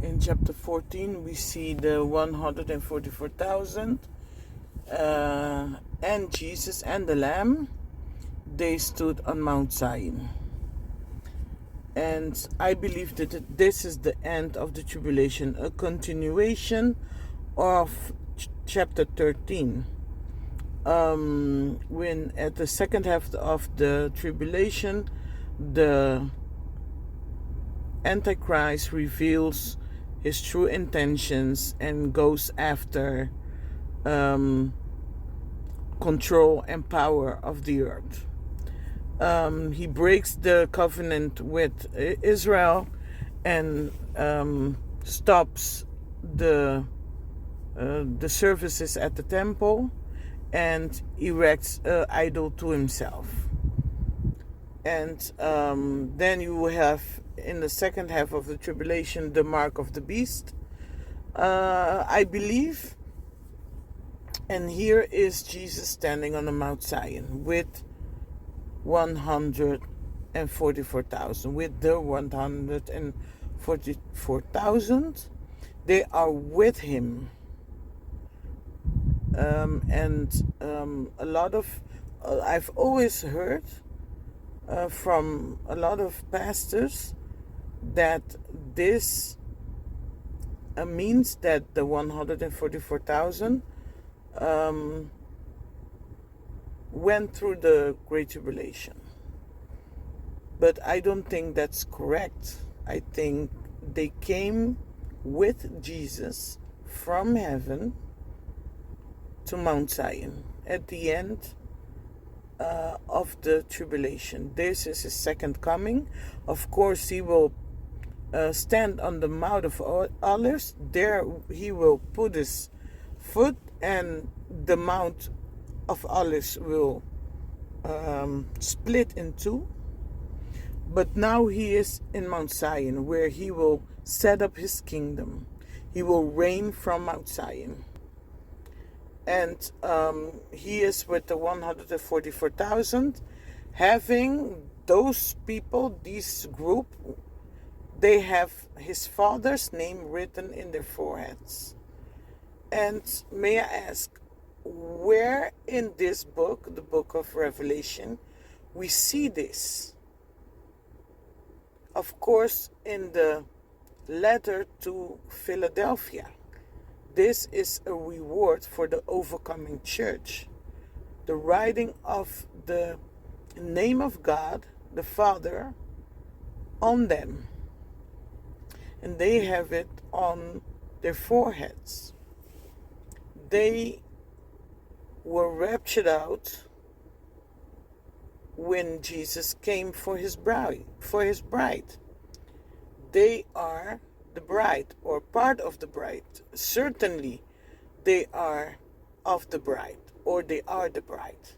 in chapter 14, we see the 144,000 and Jesus and the Lamb. They stood on Mount Zion. And I believe that this is the end of the tribulation, a continuation of chapter 13. When at the second half of the tribulation, the Antichrist reveals his true intentions and goes after control and power of the earth. He breaks the covenant with Israel and stops the services at the temple and erects an idol to himself. And then you will have, in the second half of the tribulation, the mark of the beast, I believe. And here is Jesus standing on the Mount Zion with 144,000. With the 144,000, they are with him. A lot of, I've always heard from a lot of pastors that this means that the 144,000 went through the Great Tribulation. But I don't think that's correct. I think they came with Jesus from heaven to Mount Zion at the end of the tribulation. This is his second coming. Of course, he will stand on the Mount of Olives. There he will put his foot, and the Mount of Olives will split in two. But now he is in Mount Zion, where he will set up his kingdom. He will reign from Mount Zion. And he is with the 144,000, having those people, this group, they have his father's name written in their foreheads. And may I ask, where in this book, the book of Revelation, we see this? Of course, in the letter to Philadelphia. This is a reward for the overcoming church. The writing of the name of God, the Father, on them. And they have it on their foreheads. They were raptured out when Jesus came for his bride. They are the bride, or part of the bride. Certainly they are of the bride, or they are the bride.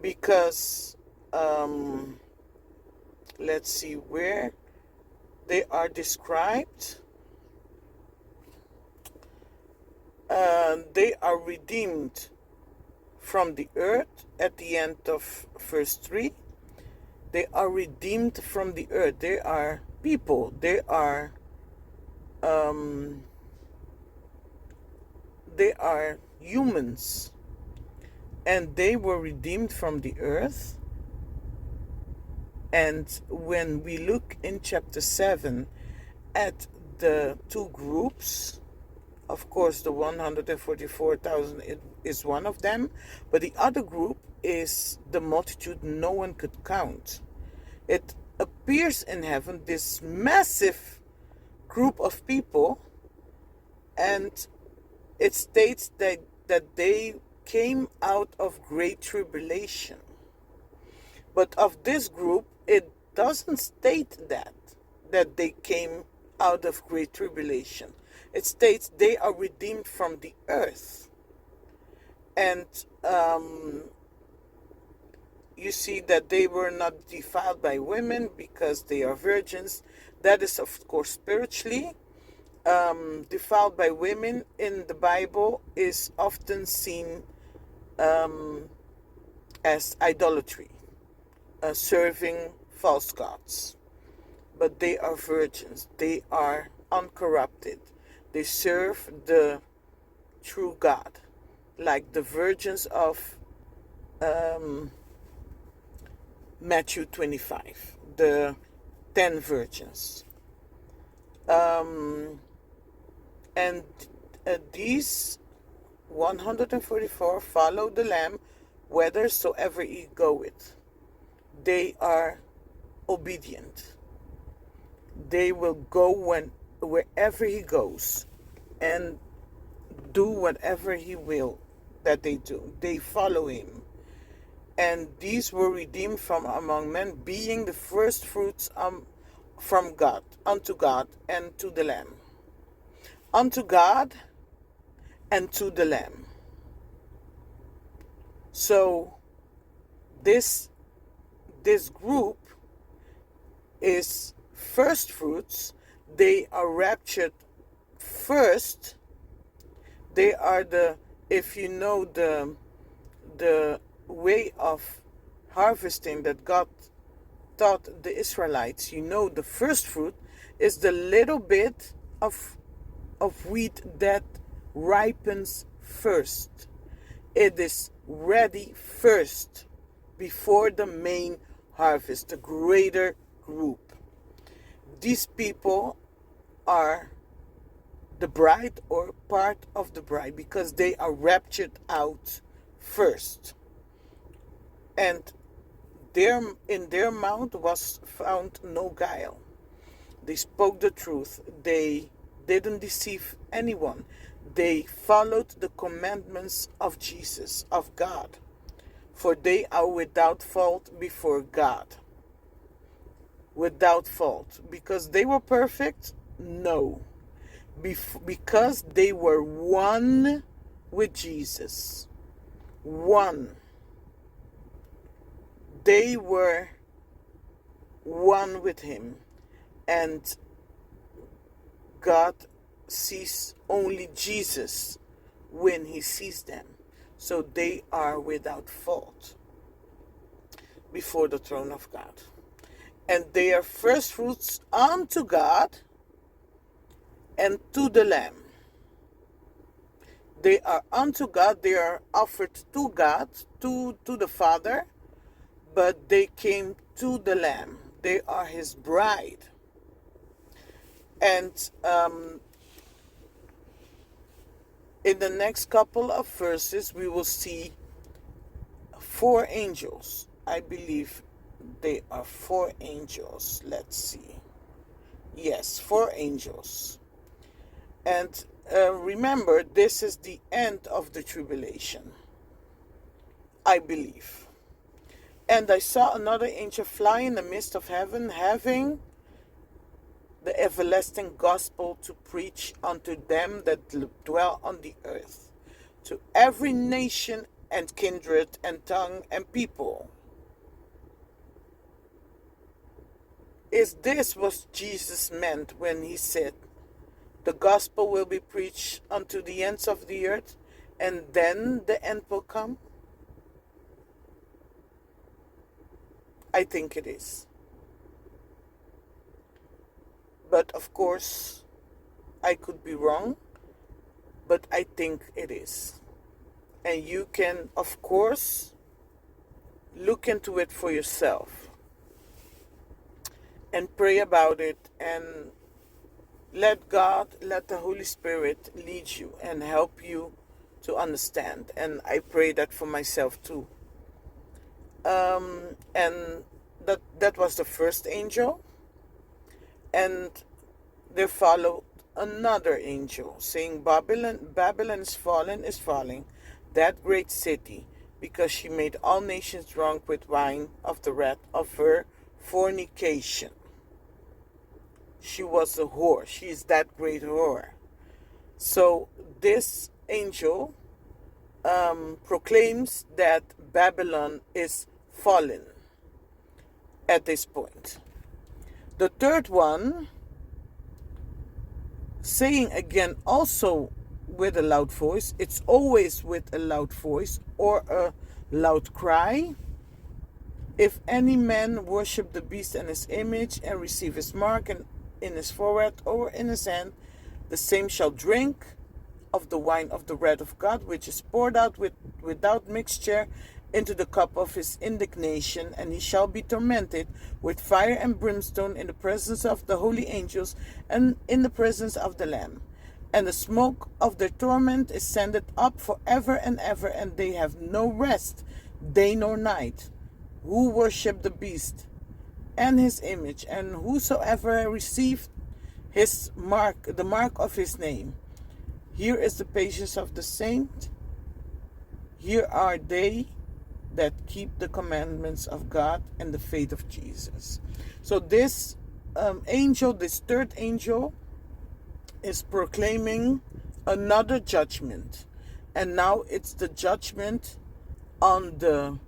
Because let's see where they are described. They are redeemed from the earth at the end of verse 3. They are redeemed from the earth. They are people. They are humans. And they were redeemed from the earth. And when we look in chapter 7 at the two groups, of course, the 144,000 is one of them, but the other group is the multitude no one could count. It appears in heaven, this massive group of people, and it states that they came out of great tribulation. But of this group, it doesn't state that they came out of great tribulation. It states they are redeemed from the earth. And you see that they were not defiled by women because they are virgins. That is, of course, spiritually. Defiled by women in the Bible is often seen as idolatry, serving false gods. but they are virgins. They are uncorrupted. They serve the true God, like the virgins of Matthew 25, the 10 virgins. And these 144 follow the Lamb whithersoever he goeth. They are obedient. They will go wherever he goes and do whatever he will that they do. They follow him. And these were redeemed from among men, being the first fruits from God, unto God and to the Lamb. Unto God and to the Lamb. So this group is first fruits. They are raptured first. They are if you know the way of harvesting that God taught the Israelites, you know the first fruit is the little bit of wheat that ripens first. It is ready first before the main harvest, the greater group. These people are the bride or part of the bride because they are raptured out first. And in their mouth was found no guile. They spoke the truth. They didn't deceive anyone. They followed the commandments of Jesus, of God. For they are without fault before God. Without fault. Because they were perfect? No. Because they were one with Jesus. One. They were one with him. And God sees only Jesus when he sees them. So they are without fault before the throne of God. And they are first fruits unto God and to the Lamb. They are unto God, they are offered to God, to the Father, but they came to the Lamb. They are his bride. And in the next couple of verses, we will see 4 angels. I believe they are 4 angels. Let's see. Yes, 4 angels. And remember, this is the end of the tribulation, I believe. And I saw another angel fly in the midst of heaven, having the everlasting gospel to preach unto them that dwell on the earth, to every nation and kindred and tongue and people. Is this what Jesus meant when he said, the gospel will be preached unto the ends of the earth, and then the end will come? I think it is. But of course, I could be wrong, but I think it is. And you can, of course, look into it for yourself and pray about it, and let God, let the Holy Spirit lead you and help you to understand. And I pray that for myself too. And that was the first angel. And there followed another angel, saying, Babylon is falling, that great city, because she made all nations drunk with wine of the wrath of her fornication. She was a whore. She is that great whore. So this angel proclaims that Babylon is fallen at this point. The third one, saying again also with a loud voice, it's always with a loud voice or a loud cry, If any man worship the beast and his image, and receive his mark in his forehead or in his hand, the same shall drink of the wine of the wrath of God, which is poured out without mixture into the cup of his indignation, and he shall be tormented with fire and brimstone in the presence of the holy angels and in the presence of the Lamb. And the smoke of their torment is sended up forever and ever, and they have no rest, day nor night, who worship the beast and his image, and whosoever received his mark, the mark of his name. Here is the patience of the saint. Here are they that keep the commandments of God and the faith of Jesus. So this angel, this third angel, is proclaiming another judgment. And now it's the judgment on the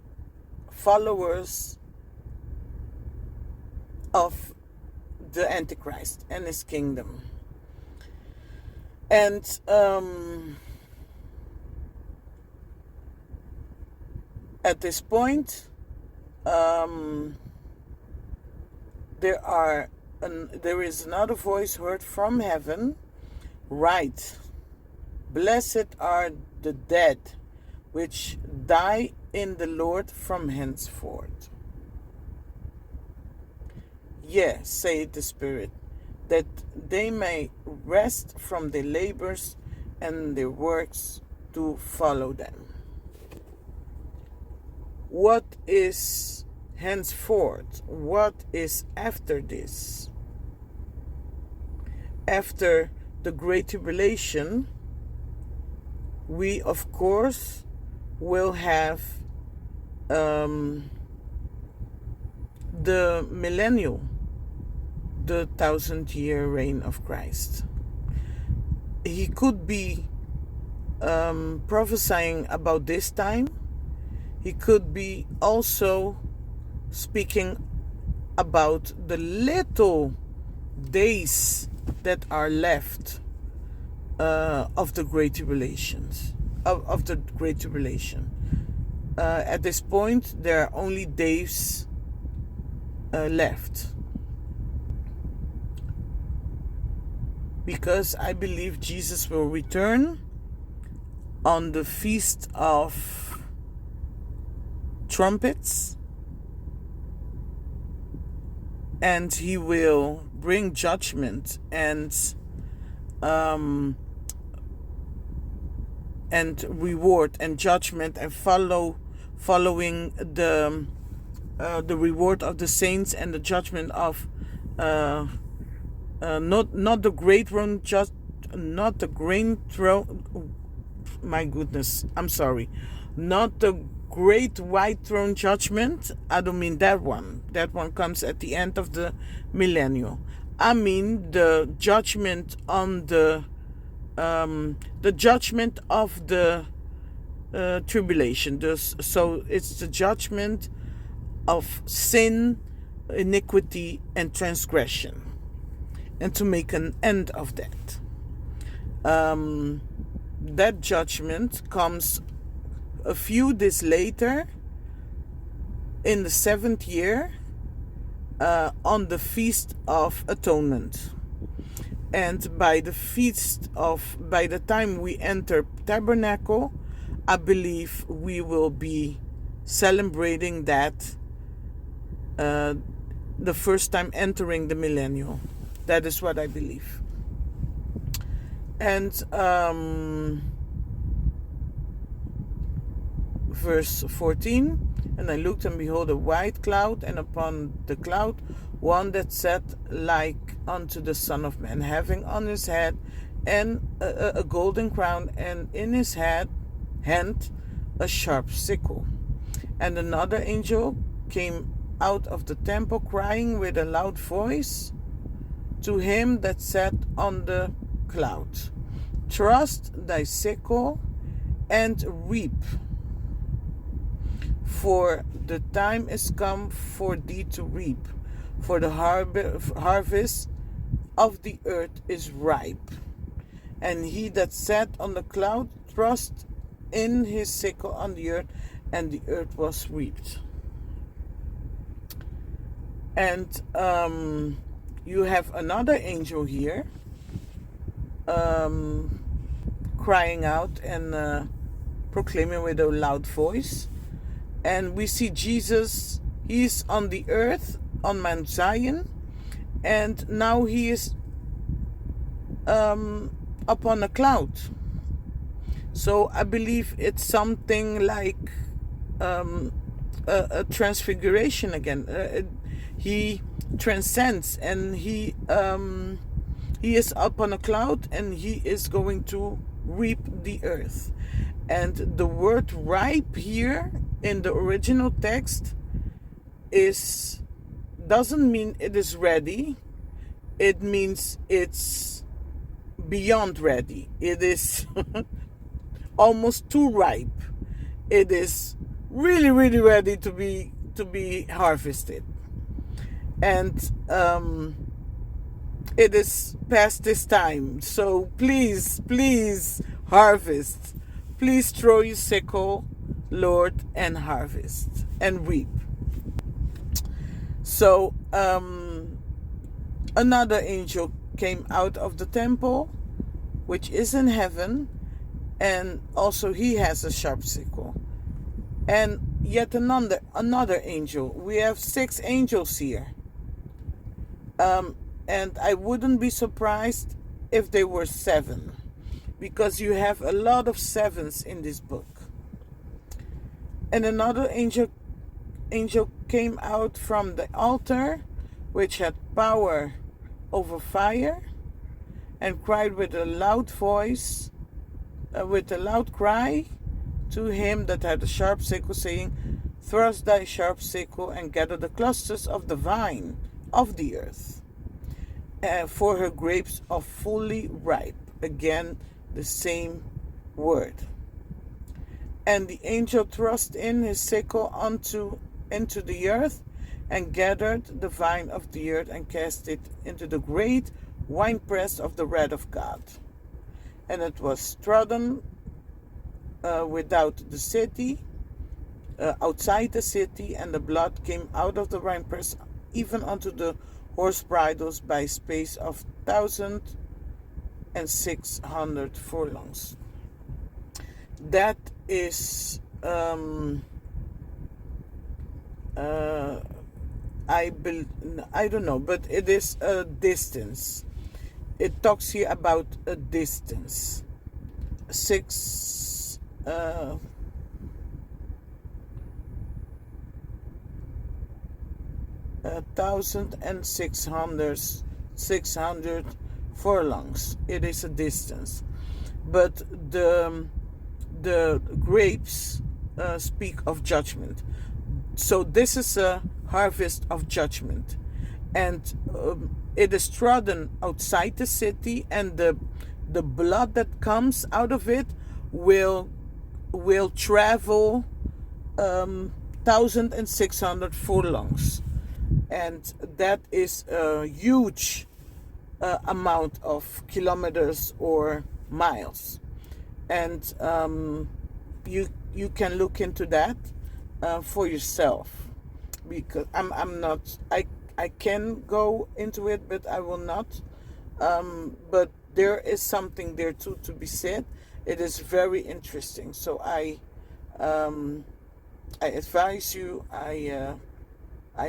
followers of the Antichrist and his kingdom. And at this point, there is another voice heard from heaven. Right, blessed are the dead which die in the Lord from henceforth. Yea, saith the Spirit, that they may rest from their labors and their works to follow them. What is henceforth? What is after this? After the Great Tribulation, we of course will have the millennial, the 1,000-year reign of Christ. He could be prophesying about this time. He could be also speaking about the little days that are left of the Great Tribulations, of the Great Tribulation. At this point, there are only days left, because I believe Jesus will return on the Feast of Trumpets, and he will bring judgment and reward and judgment, and following the reward of the saints and the judgment of not the great throne, just not the great throne. My goodness, I'm sorry, not the great white throne judgment. I don't mean that one. That one comes at the end of the millennium. I mean the judgment on the judgment of the tribulation. So it's the judgment of sin, iniquity, and transgression, and to make an end of that. That judgment comes a few days later, in the 7th year, on the Feast of Atonement. And by the time we enter Tabernacle, I believe we will be celebrating that, the first time entering the millennium. That is what I believe. And verse 14, and I looked, and behold, a white cloud, and upon the cloud one that sat like unto the Son of Man, having on his head and a golden crown, and in his hand a sharp sickle. And another angel came out of the temple, crying with a loud voice to him that sat on the cloud, Trust thy sickle and reap, for the time is come for thee to reap, for the harvest of the earth is ripe. And he that sat on the cloud thrust in his sickle on the earth, and the earth was reaped. And you have another angel here crying out and proclaiming with a loud voice. And we see Jesus, he's on the earth, on Mount Zion, and now he is upon a cloud. So I believe it's something like a transfiguration again. He transcends, and he is up on a cloud, and he is going to reap the earth. And the word ripe here in the original text doesn't mean it is ready. It means it's beyond ready. It is almost too ripe. It is really, really ready to be harvested. And it is past this time. So please harvest. Please throw your sickle, Lord, and harvest and reap. So another angel came out of the temple, which is in heaven, and also he has a sharp sickle. And yet another angel. We have 6 angels here. And I wouldn't be surprised if they were 7, because you have a lot of 7s in this book. And another angel came out from the altar, which had power over fire, and cried with a loud voice, with a loud cry to him that had a sharp sickle, saying, "Thrust thy sharp sickle and gather the clusters of the vine of the earth, for her grapes are fully ripe." Again, the same word. And the angel thrust in his sickle into the earth, and gathered the vine of the earth, and cast it into the great winepress of the wrath of God. And it was trodden without the city, outside the city, and the blood came out of the winepress, even unto the horse bridles, by space of 1,600 furlongs. That is, I don't know, but it is a distance. It talks here about a distance. 1,600 furlongs. It is a distance, but the grapes speak of judgment. So this is a harvest of judgment, and it is trodden outside the city, and the blood that comes out of it will travel 1,600 furlongs, and that is a huge amount of kilometers or miles. And you can look into that for yourself, because I'm not, I can go into it, but I will not. But there is something there too to be said. It is very interesting. So I advise you. I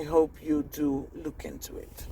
hope you do look into it.